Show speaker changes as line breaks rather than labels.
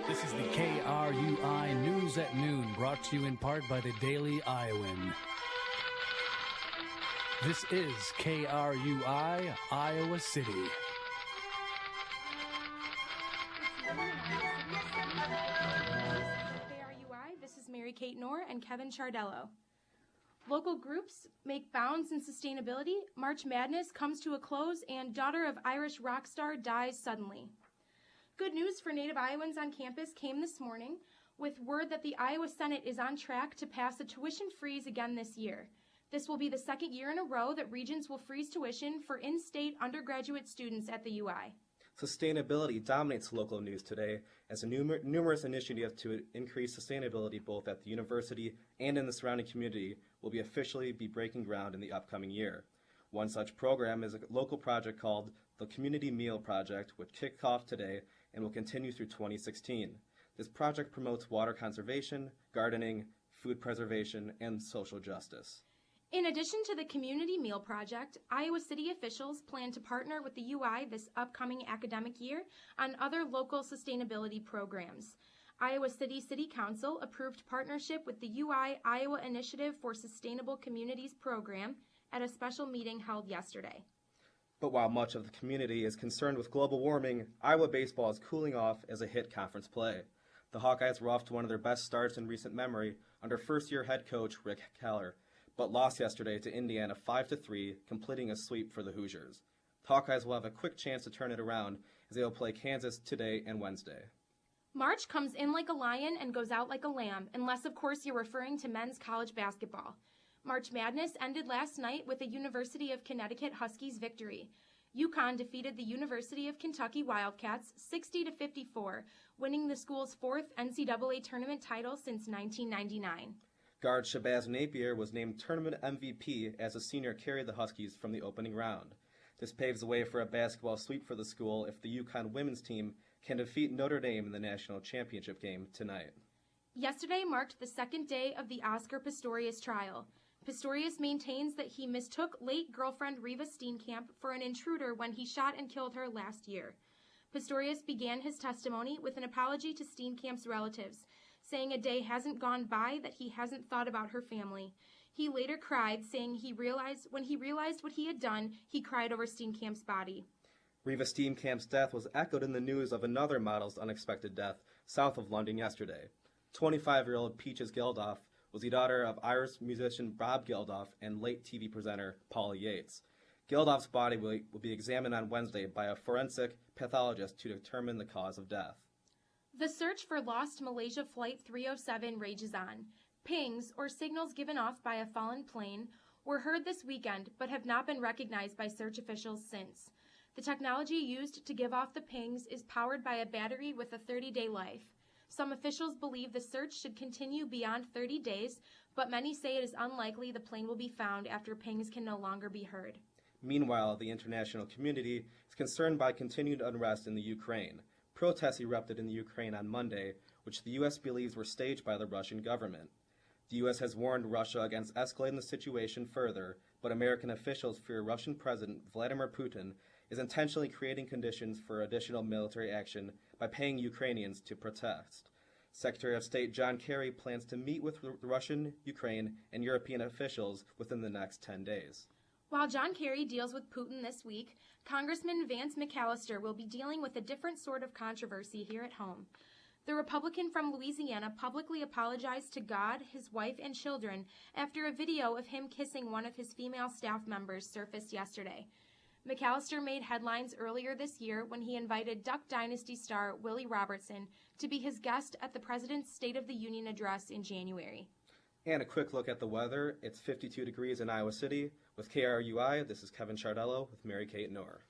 This is the KRUI News at Noon, brought to you in part by the Daily Iowan. This is KRUI, Iowa City.
KRUI, this is Mary Kate Knorr and Kevin Ciardiello. Local groups make bounds in sustainability, March Madness comes to a close, and daughter of Irish rock star dies suddenly. Good news for Native Iowans on campus came this morning with word that the Iowa Senate is on track to pass a tuition freeze again this year. This will be the second year in a row that Regents will freeze tuition for in-state undergraduate students at the UI.
Sustainability dominates local news today as numerous initiatives to increase sustainability both at the university and in the surrounding community will officially be breaking ground in the upcoming year. One such program is a local project called the Community Meal Project, which kicked off today and will continue through 2016. This project promotes water conservation, gardening, food preservation, and social justice.
In addition to the Community Meal Project, Iowa City officials plan to partner with the UI this upcoming academic year on other local sustainability programs. Iowa City Council approved partnership with the UI Iowa Initiative for Sustainable Communities program at a special meeting held yesterday.
But while much of the community is concerned with global warming, Iowa baseball is cooling off as a hit conference play. The Hawkeyes were off to one of their best starts in recent memory under first-year head coach Rick Keller, but lost yesterday to Indiana 5-3, completing a sweep for the Hoosiers. The Hawkeyes will have a quick chance to turn it around as they will play Kansas today and Wednesday.
March comes in like a lion and goes out like a lamb, unless of course you're referring to men's college basketball. March Madness ended last night with a University of Connecticut Huskies victory. UConn defeated the University of Kentucky Wildcats 60-54, winning the school's fourth NCAA tournament title since 1999.
Guard Shabazz Napier was named tournament MVP as a senior carried the Huskies from the opening round. This paves the way for a basketball sweep for the school if the UConn women's team can defeat Notre Dame in the national championship game tonight.
Yesterday marked the second day of the Oscar Pistorius trial. Pistorius maintains that he mistook late girlfriend Reva Steenkamp for an intruder when he shot and killed her last year. Pistorius began his testimony with an apology to Steenkamp's relatives, saying a day hasn't gone by that he hasn't thought about her family. He later cried, saying when he realized what he had done, he cried over Steenkamp's body.
Reva Steenkamp's death was echoed in the news of another model's unexpected death south of London yesterday. 25-year-old Peaches Geldof was the daughter of Irish musician Bob Geldof and late TV presenter Paula Yates. Geldof's body will be examined on Wednesday by a forensic pathologist to determine the cause of death.
The search for lost Malaysia Flight 307 rages on. Pings, or signals given off by a fallen plane, were heard this weekend but have not been recognized by search officials since. The technology used to give off the pings is powered by a battery with a 30-day life. Some officials believe the search should continue beyond 30 days, but many say it is unlikely the plane will be found after pings can no longer be heard.
Meanwhile, the international community is concerned by continued unrest in the Ukraine. Protests erupted in the Ukraine on Monday, which the U.S. believes were staged by the Russian government. The U.S. has warned Russia against escalating the situation further, but American officials fear Russian President Vladimir Putin is intentionally creating conditions for additional military action by paying Ukrainians to protest. Secretary of State John Kerry plans to meet with Russian, Ukraine, and European officials within the next 10 days.
While John Kerry deals with Putin this week, Congressman Vance McAllister will be dealing with a different sort of controversy here at home. The Republican from Louisiana publicly apologized to God, his wife, and children after a video of him kissing one of his female staff members surfaced yesterday. McAllister made headlines earlier this year when he invited Duck Dynasty star Willie Robertson to be his guest at the President's State of the Union address in January.
And a quick look at the weather. It's 52 degrees in Iowa City. With KRUI, this is Kevin Ciardiello with Mary Kate Knorr.